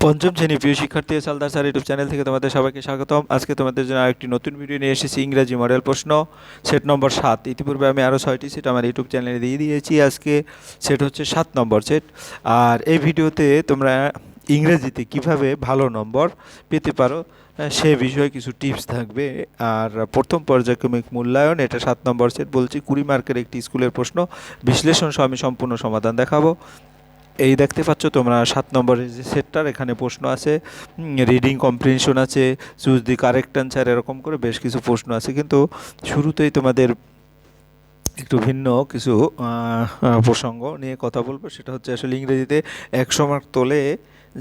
পঞ্চম শ্রেণী প্রিয় শিক্ষার্থী সালদার স্যার ইউটিউব চ্যানেল থেকে তোমাদের সবাইকে স্বাগতম। আজকে তোমাদের জন্য আরেকটি নতুন ভিডিও নিয়ে এসেছি, ইংরাজি মডেল প্রশ্ন সেট নম্বর 7। ইতিপূর্বে আমি আরও 6টি সেট আমার ইউটিউব চ্যানেলে দিয়ে দিয়েছি। আজকে সেট হচ্ছে 7 নম্বর সেট। আর এই ভিডিওতে তোমরা ইংরেজিতে কিভাবে ভালো নম্বর পেতে পারো সে বিষয়ে কিছু টিপস থাকবে। আর প্রথম পর্যায়ক্রমিক মূল্যায়ন, এটা 7 নম্বর সেট। বলছি 20 মার্কের একটি স্কুলের প্রশ্ন, বিশ্লেষণ সহ আমি সম্পূর্ণ সমাধান দেখাবো। এই দেখতে পাচ্ছ তোমরা 7 নম্বরের যে সেটটার, এখানে প্রশ্ন আছে, রিডিং কম্প্রিহেনশন আছে, চুজ দি কারেক্ট অ্যান্সার, এরকম করে বেশ কিছু প্রশ্ন আছে। কিন্তু শুরুতেই তোমাদের একটু ভিন্ন কিছু প্রসঙ্গ নিয়ে কথা বলবো। সেটা হচ্ছে আসলে ইংরেজিতে 100 মার্ক তোলে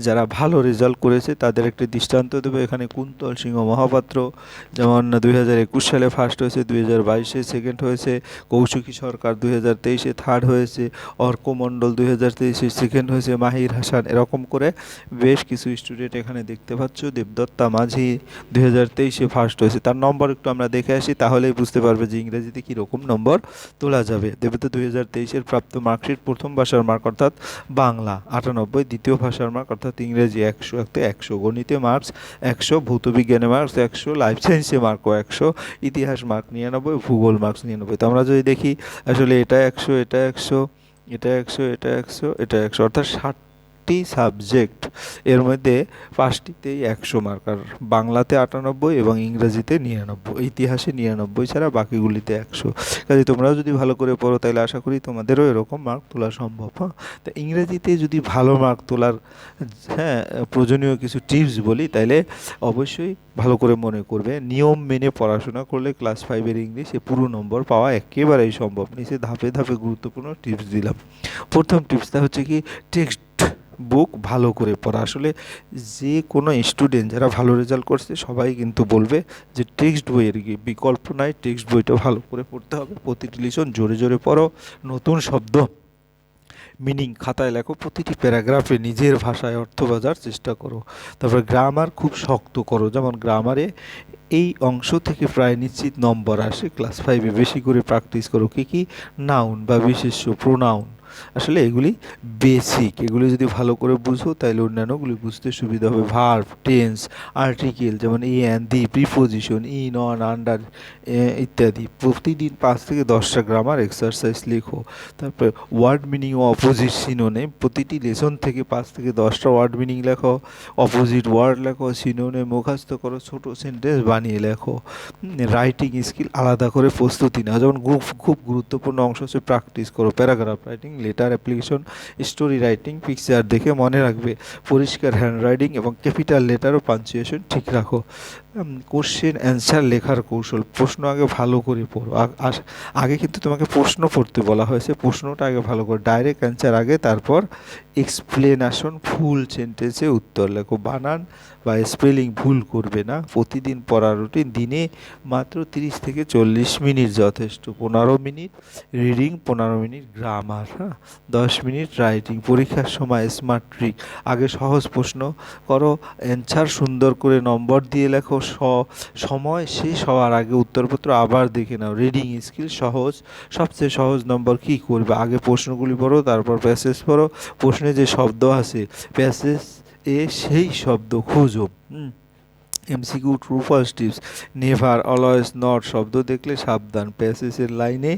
যারা ভালো রেজাল্ট করেছে তাদের একটি দৃষ্টান্ত দেবে। এখানে কুন্তল সিংহ মহাপাত্র যেমন 2021 সালে ফার্স্ট হয়েছে, 2022-এ সেকেন্ড হয়েছে, কৌশিকী সরকার 2023-এ থার্ড হয়েছে, অর্ক মণ্ডল 2023-এ সেকেন্ড হয়েছে, মাহির হাসান, এরকম করে বেশ কিছু স্টুডেন্ট এখানে দেখতে পাচ্ছ। দেবদত্তা মাঝি 2023-এ ফার্স্ট হয়েছে। তার নম্বর একটু আমরা দেখে আসি, তাহলেই বুঝতে পারবে যে ইংরেজিতে কীরকম নম্বর তোলা যাবে। দেবদত্ত 2023-এর প্রাপ্ত মার্কশিট প্রথম ভাষার মার্ক অর্থাৎ বাংলা 98, দ্বিতীয় ভাষার মার্ক অর্থাৎ ইংরেজি 100, গণিতে মার্কস 100, ভৌতবিজ্ঞানে মার্কস 100, লাইফ সায়েন্সে মার্কও 100, ইতিহাস মার্ক 99, ভূগোল মার্কস 99। তো আমরা যদি দেখি আসলে এটা 100, এটা 100, এটা 100, এটা 100, এটা 100, অর্থাৎ 60টি সাবজেক্ট, এর মধ্যে 5টিতেই 100 মার্ক। আর বাংলাতে 98 এবং ইংরেজিতে 99, ইতিহাসে 99 ছাড়া বাকিগুলিতে 100। কাজে তোমরাও যদি ভালো করে পড়ো তাহলে আশা করি তোমাদেরও এরকম মার্ক তোলা সম্ভব। তা ইংরেজিতে যদি ভালো মার্ক তোলার প্রয়োজনীয় কিছু টিপস বলি, তাইলে অবশ্যই ভালো করে মনে করবে, নিয়ম মেনে পড়াশোনা করলে ক্লাস 5-এর ইংলিশে পুরো নম্বর পাওয়া একেবারেই সম্ভব। নিচে ধাপে ধাপে গুরুত্বপূর্ণ টিপস দিলাম। প্রথম টিপসটা হচ্ছে কি, টেক্সট বুক ভালো করে পড়া। আসলে যে কোনো স্টুডেন্ট যারা ভালো রেজাল্ট করছে সবাই কিন্তু বলবে যে টেক্সট বইয়ের বিকল্প নাই, টেক্সট বইটা ভালো করে পড়তে হবে। প্রতিটি লিসন জোরে জোরে পড়ো, নতুন শব্দ মিনিং খাতায় লেখো, প্রতিটি প্যারাগ্রাফে নিজের ভাষায় অর্থ বোঝার চেষ্টা করো। তারপর গ্রামার খুব শক্ত করো, যেমন গ্রামারে এই অংশ থেকে প্রায় নিশ্চিত নম্বর আসে। ক্লাস 5-এ বেশি করে প্র্যাকটিস করো। কী নাউন বা বিশেষ্য, প্রোনাউন, আসলে এগুলি বেসিক। এগুলি যদি ভালো করে বুঝো তাহলে অন্যান্যগুলি বুঝতে সুবিধা হবে। ভার্ব, টেন্স, আর্টিকেল যেমন E and the, preposition, in, on, under ইত্যাদি। প্রতিদিন 5 থেকে 10টা গ্রামার এক্সারসাইজ লেখো। তারপরে ওয়ার্ড মিনিং ও অপোজিট সিনোনিম, প্রতিটি লেসন থেকে 5 থেকে 10টা ওয়ার্ড মিনিং লেখো, অপোজিট ওয়ার্ড লেখো, সিনোনিম মুখস্থ করো, ছোট সেন্টেন্স বানিয়ে লেখো। রাইটিং স্কিল আলাদা করে প্রস্তুতি নাও, যেমন খুব গুরুত্বপূর্ণ অংশ হচ্ছে প্র্যাকটিস করো। Paragraph writing, letter application, story writing, picture দেখে মনে রাখবে, পরিষ্কার হ্যান্ড রাইটিং এবং ক্যাপিটাল লেটার ও পাঞ্চুয়েশন ঠিক রাখো। কোশ্চেন অ্যান্সার লেখার কৌশল, প্রশ্ন আগে ভালো করে পড়ো। আগে কিন্তু তোমাকে প্রশ্ন পড়তে বলা হয়েছে, প্রশ্নটা আগে ভালো করে, ডাইরেক্ট অ্যান্সার আগে, তারপর এক্সপ্লেনেশন, ফুল সেন্টেন্সে উত্তর লেখো। বানান বা স্পেলিং ভুল করবে না। প্রতিদিন পড়ার রুটিন, দিনে মাত্র 30 থেকে 40 মিনিট যথেষ্ট। 15 minute reading, 15 minute grammar, 10 minute writing. পরীক্ষার সময় স্মার্ট ট্রিক, আগে সহজ প্রশ্ন করো, অ্যান্সার সুন্দর করে নম্বর দিয়ে লেখো, সময় শেষ হওয়ার আগে উত্তরপত্র আবার দেখে নাও। রিডিং স্কিল সহজ, সবচেয়ে সহজ নম্বর কী করবে, আগে প্রশ্নগুলি পড়ো, তারপর প্যাসেজ পড়ো, প্রশ্নে যে শব্দ আছে প্যাসেজ সেই শব্দ খোঁজো। MCQ, true false tips, never, always, not শব্দ দেখলে সাবধান। প্যাসেজের লাইনে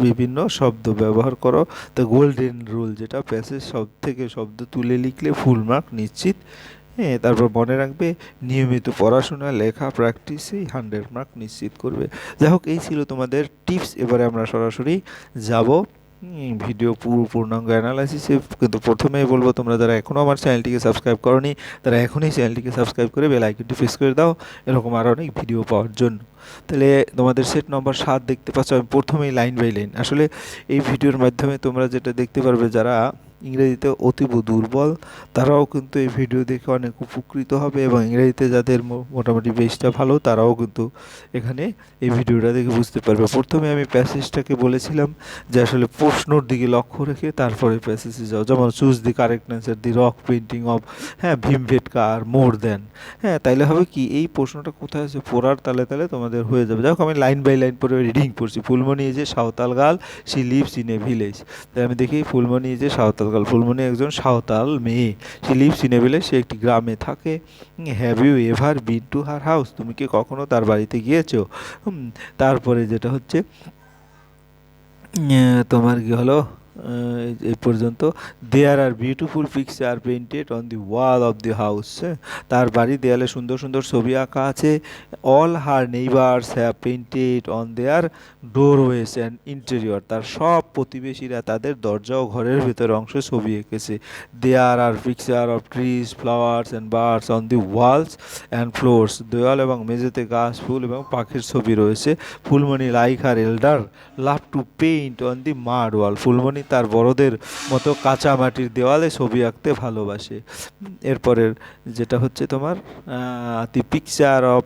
বিভিন্ন শব্দ ব্যবহার করো। তো গোল্ডেন রুল, যেটা প্যাসেজ থেকে শব্দ তুলে লিখলে ফুল মার্ক নিশ্চিত। তারপর মনে রাখবে, নিয়মিত পড়াশোনা, লেখা, প্র্যাকটিসেই 100 মার্ক নিশ্চিত করবে। যাই হোক, এই ছিল তোমাদের টিপস। এবারে আমরা সরাসরি যাব ভিডিও পূর্ণাঙ্গ অ্যানালাইসিসে। কিন্তু প্রথমেই বলবো, তোমরা যারা এখনও আমার চ্যানেলটিকে সাবস্ক্রাইব করোনি তারা এখনই চ্যানেলটিকে সাবস্ক্রাইব করে বেল আইকনটি প্রেস করে দাও এরকম আরও অনেক ভিডিও পাওয়ার জন্য। তাহলে তোমাদের সেট নম্বর 7 দেখতে পাচ্ছ। আমি প্রথমেই লাইন বাই লাইন, আসলে এই ভিডিওর মাধ্যমে তোমরা যেটা দেখতে পারবে, যারা ইংরেজিতে অতীব দুর্বল তারাও কিন্তু এই ভিডিও দেখে অনেক উপকৃত হবে, এবং ইংরেজিতে যাদের মোটামুটি বেসটা ভালো তারাও কিন্তু এখানে এই ভিডিওটা দেখে বুঝতে পারবে। প্রথমে আমি প্যাসেজটাকে বলেছিলাম যে আসলে প্রশ্নর দিকে লক্ষ্য রেখে তারপরে প্যাসেজে যাও, যেমন choose the correct answer, the rock painting of Bhimbetka are more than. তাইলে হবে কি, এই প্রশ্নটা কোথায় আছে পড়ার তালে তালে তোমাদের হয়ে যাবে। যাই হোক, আমি লাইন বাই লাইন পড়ে রিডিং পড়ছি। Phulmoni is a Santhal girl, she lives in a village. তাই আমি দেখি Phulmoni is a Santhal girl, Phulmoni একজন সাঁওতাল মেয়ে। She lives in a village, সে একটি গ্রামে থাকে। Have you ever been to her house, তুমি কি কখনো তার বাড়িতে গিয়েছো? তারপরে যেটা হচ্ছে তোমার কি হলো এই পর্যন্ত। There are beautiful picture painted on the wall of the house, তার বাড়ির দেয়ালে সুন্দর সুন্দর ছবি আঁকা আছে। All her neighbours have painted on their doorways and interior, তার সব প্রতিবেশীরা তাদের দরজা ও ঘরের ভেতর অংশে ছবি এঁকেছে। There are picture of trees, flowers and birds on the walls and floors, দেওয়াল এবং মেঝেতে গাছ, ফুল এবং পাখির ছবি রয়েছে। Phulmoni like her elder love to paint on the mud wall, Phulmoni তার বড়দের মতো কাঁচা মাটির দেওয়ালে ছবি আঁকতে ভালোবাসে। এরপরের যেটা হচ্ছে তোমার the picture of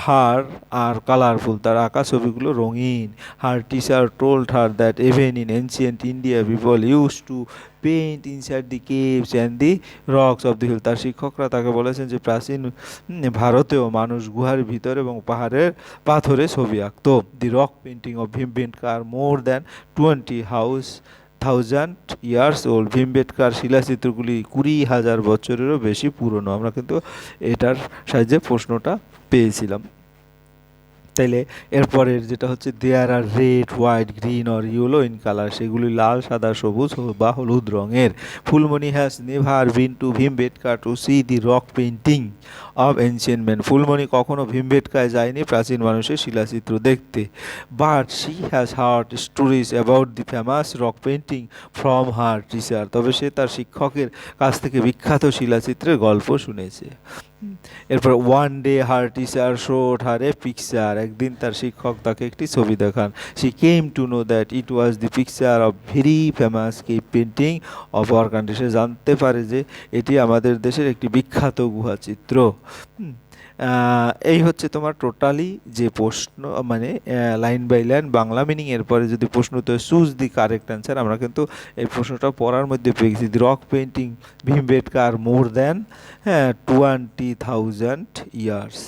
her are colourful, তার আঁকা ছবিগুলো রঙিন। Her teacher told her that even in ancient India people use to paint inside the caves and the rocks of the hill, তার শিক্ষকরা তাকে বলেছেন যে প্রাচীন ভারতেও মানুষ গুহার ভিতর এবং পাহাড়ের পাথরে ছবি আঁকত। The rock painting of Bhimbetka more than 20,000 years old, ভীমবেটকার শিলাচিত্রগুলি 20,000 বছরেরও বেশি পুরনো। আমরা কিন্তু এটার সাহায্যে প্রশ্নটা পেয়েছিলাম। তাইলে এরপরের যেটা হচ্ছে there are red, white, green or yellow in colour, সেগুলি লাল, সাদা, সবুজ বা হলুদ রঙের। Phulmoni has never been to Bhimbetka to see the rock painting of ancient man, Phulmoni কখনো ভীমবেটকায় যায়নি প্রাচীন মানুষের শিলাচিত্র দেখতে। But she has heard stories about the famous rock painting from her teacher, তবে সে তার শিক্ষকের কাছ থেকে বিখ্যাত শিলাচিত্রের গল্প শুনেছে। এরপর one day her teacher showed her a picture, একদিন তার শিক্ষক তাকে একটি ছবি দেখান। She came to know that it was the picture of very famous cave painting of our country, সে জানতে পারে যে এটি আমাদের দেশের একটি বিখ্যাত গুহা চিত্র। এই হচ্ছে তোমার টোটালি যে প্রশ্ন, মানে line by line Bangla meaning. এরপরে যদি প্রশ্ন তো চুজ দি কারেক্ট অ্যান্সার, আমরা কিন্তু এই প্রশ্নটা পড়ার মধ্যে পেয়ে গেছি। The rock painting Bhimbetka more than 20,000 years.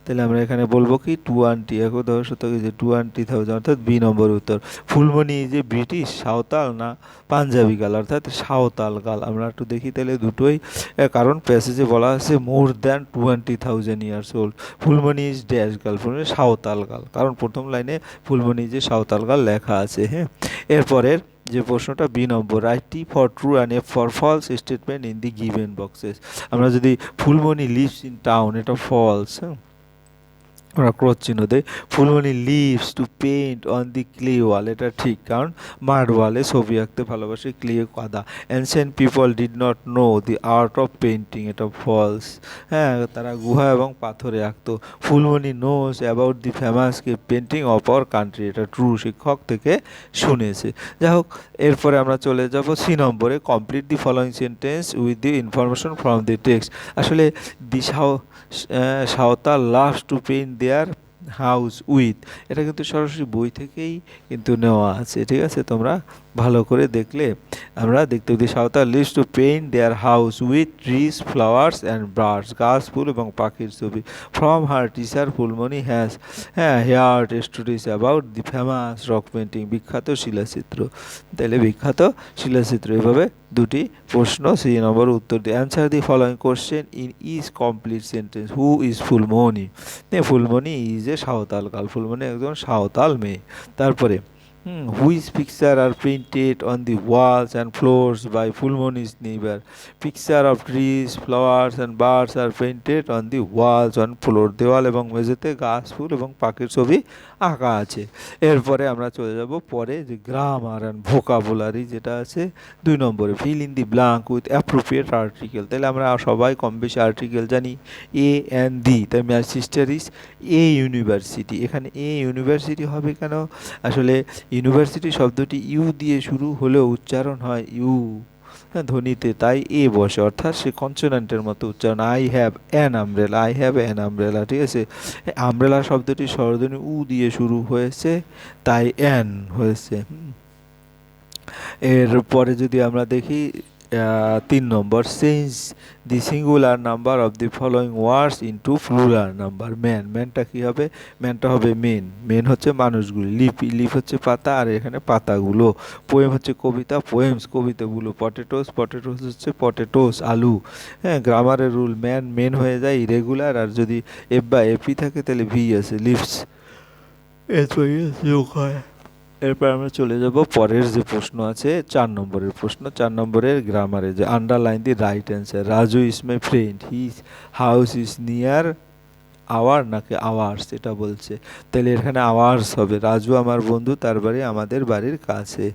তাহলে আমরা এখানে বলবো কি 20, একদশ শতকে যে 20,000, অর্থাৎ বি নম্বর উত্তর। ফুলমণি যে ব্রিটিশ সাঁওতাল না পাঞ্জাবি গাল, অর্থাৎ সাঁওতাল গাল। আমরা একটু দেখি তাহলে দুটোই, কারণ প্যাসেজে বলা আছে more than 20,000 years old. Phulmoni is dash girl, Phulmoni Santhal girl, কারণ প্রথম লাইনে ফুলমণি যে সাঁওতাল গাল লেখা আছে। হ্যাঁ, এরপরের যে প্রশ্নটা বি নম্বর, write T for true and F for false statement in the given boxes. আমরা যদি ফুলমণি লিভস ইন টাউন, এটা ফলস। হ্যাঁ, আমরা ক্রস চিহ্ন দেই। Phulmoni lives to paint on the clay wall, এটা ঠিক, কারণ মাড ওয়ালে ছবি আঁকতে ভালোবাসে, ক্লে কাদা। Ancient people did not know the art of painting, এটা ফলস। হ্যাঁ, তারা গুহা এবং পাথরে আঁকতো। Phulmoni knows about the famous cave painting of our country, এটা ট্রু, শিক্ষক থেকে শুনেছে। যাই হোক, এরপরে আমরা চলে যাব সি নম্বরে, complete the following sentence with the information from the text. আসলে Santhal loves to paint their house with, এটা কিন্তু সরাসরি বই থেকেই কিন্তু নেওয়া আছে, ঠিক আছে? তোমরা ভালো করে দেখলে আমরা দেখতে পাই Santhal lives to paint their house with trees, flowers and birds, গাছ, ফুল এবং পাখির ছবি। From her teacher Phulmoni has heard stories about the famous rock painting, বিখ্যাত শিলাচিত্র। তাহলে বিখ্যাত শিলাচিত্র, এভাবে দুটি প্রশ্ন, সেই নম্বর উত্তর দিয়ে answer the following question in is complete sentence. Who is Phulmoni? Phulmoni is a Santhal girl, Phulmoni একজন সাঁওতাল মেয়ে। তারপরে which picture are printed on the walls and floors by Phulmoni's neighbour? Picture of trees, flowers and birds are painted on the walls and floor, দেওয়াল এবং মেঝেতে গাছ, ফুল এবং পাখির ছবি আঁকা আছে। এরপরে আমরা চলে যাব পরে যে গ্রামার অ্যান্ড ভোকাবুলারি যেটা আছে 2 নম্বরে, fill in the blank with appropriate article. তাহলে আমরা সবাই কম বেশি আর্টিকেল জানি, এ অ্যান্ড দি। তাই my sister is a university, এখানে এ ইউনিভার্সিটি হবে কেন? আসলে ইউনিভার্সিটি শব্দটি ইউ দিয়ে শুরু হলেও উচ্চারণ হয় ইউ ধ্বনিতে, তাই এ বসে, অর্থাৎ সে কনসোনেন্টের মতো উচ্চারণ। I have an umbrella, I have an umbrella, ঠিক আছে? আমব্রেলা শব্দটি স্বরধ্বনি উ দিয়ে শুরু হয়েছে, তাই অ্যান হয়েছে। এরপরে যদি আমরা দেখি তিন নম্বর, change the singular number of the following words into plural number. ম্যানটা কি হবে? ম্যানটা হবে মেন হচ্ছে মানুষগুলি, লিফ হচ্ছে পাতা, আর এখানে পাতাগুলো। পোয়েম হচ্ছে কবিতা, কবিতাগুলো। পটেটোস হচ্ছে পটেটোস আলু। হ্যাঁ, গ্রামারের রুল, মেন হয়ে যায় ইরেগুলার, আর যদি এফ বা এপি থাকে তাহলে ভি আছে, লিভস। এরপর আমরা চলে যাব পরের যে প্রশ্ন আছে, 4 নম্বরের প্রশ্ন। 4 নম্বরের গ্রামারে যে underline the right answer. Raju is my friend, his house is near hour নাকি আওয়ার্স এটা বলছে, তাহলে এখানে আওয়ার্স হবে। রাজু আমার বন্ধু, তার বাড়ি আমাদের বাড়ির কাছে।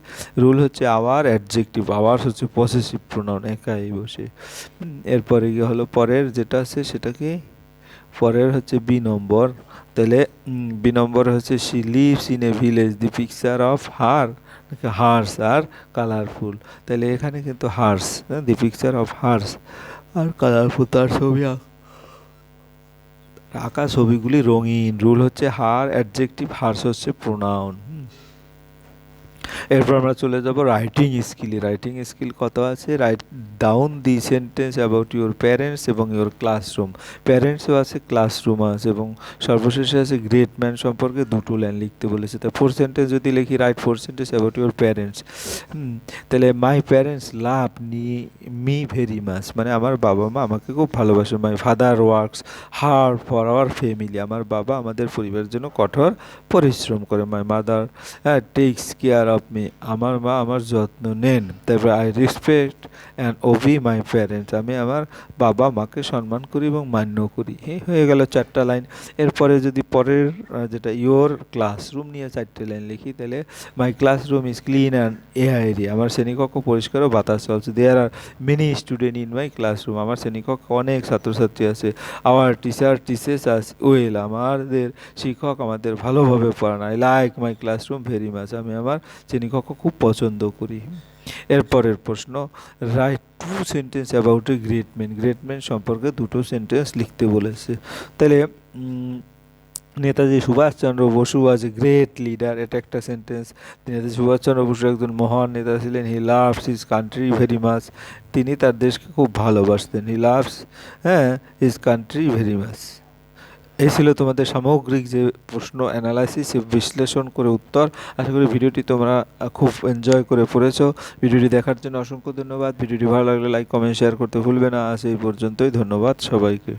রুল হচ্ছে আওয়ার অ্যাডজেক্টিভ, আওয়ার্স হচ্ছে পসেসিভ প্রোনাউন, একাই বসে। এরপরে গিয়ে হলো পরের যেটা আছে সেটা কি, পরের হচ্ছে বি নম্বর। তাহলে বি নম্বর হচ্ছে she lives in a village, the picture of hers are colourful. তাহলে এখানে কিন্তু hers, the picture of hers are colourful, তার ছবি আঁকা ছবিগুলি রঙিন। রুল হচ্ছে হার অ্যাডজেক্টিভ, হার্স হচ্ছে প্রোনাউন। এরপর আমরা চলে যাব রাইটিং স্কিলে। রাইটিং স্কিল কত আছে? Write down the sentence about your parents এবং ইউর ক্লাসরুম। প্যারেন্টসও আছে, ক্লাসরুম আছে, এবং সর্বশেষে আছে গ্রেট ম্যান সম্পর্কে 2টো লাইন লিখতে বলেছে। তা 4 সেন্টেন্স যদি লিখি, write 4 sentence about your parents. তাহলে my parents love me very much, মানে আমার বাবা মা আমাকে খুব ভালোবাসে। My father works hard for our family, আমার বাবা আমাদের পরিবারের জন্য কঠোর পরিশ্রম করে। My mother takes care of me, আমার মা আমার যত্ন নেন। তারপর I respect and obey my parents, আমি আমার বাবা মাকে সম্মান করি এবং মান্য করি। এই হয়ে গেল 4টা লাইন। এরপরে যদি পরের যেটা ইয়োর ক্লাসরুম নিয়ে 4টে লাইন লিখি, তাহলে my classroom is clean and airy, আমার শ্রেণীকক্ষ পরিষ্কার ও বাতাস চলছে। There are many student in my classroom, আমার শ্রেণীকক্ষে অনেক ছাত্রছাত্রী আছে। Our teacher teaches us well, আমাদের শিক্ষক আমাদের ভালোভাবে পড়ান। I like my classroom very much, আমি আমার শ্রেণীকক্ষ খুব পছন্দ করি। এরপরের প্রশ্ন, write 2 sentence about a great man. Great man সম্পর্কে 2টো সেন্টেন্স লিখতে বলেছে। তাহলে নেতাজি সুভাষচন্দ্র বসু ওয়াজ এ গ্রেট লিডার, এটা একটা সেন্টেন্স। নেতাজি সুভাষচন্দ্র বসু একজন মহান নেতা ছিলেন। He loves his country very much, তিনি তার দেশকে খুব ভালোবাসতেন। He loves his country very much. এই ছিল তোমাদের সামগ্রিক যে প্রশ্ন অ্যানালাইসিস, বিশ্লেষণ করে উত্তর। আশা করি ভিডিওটি তোমরা খুব এনজয় করে পড়েছো। ভিডিওটি দেখার জন্য অসংখ্য ধন্যবাদ। ভিডিওটি ভালো লাগলে লাইক কমেন্ট শেয়ার করতে ভুলবে না। আজ এই পর্যন্তই, ধন্যবাদ সবাইকে।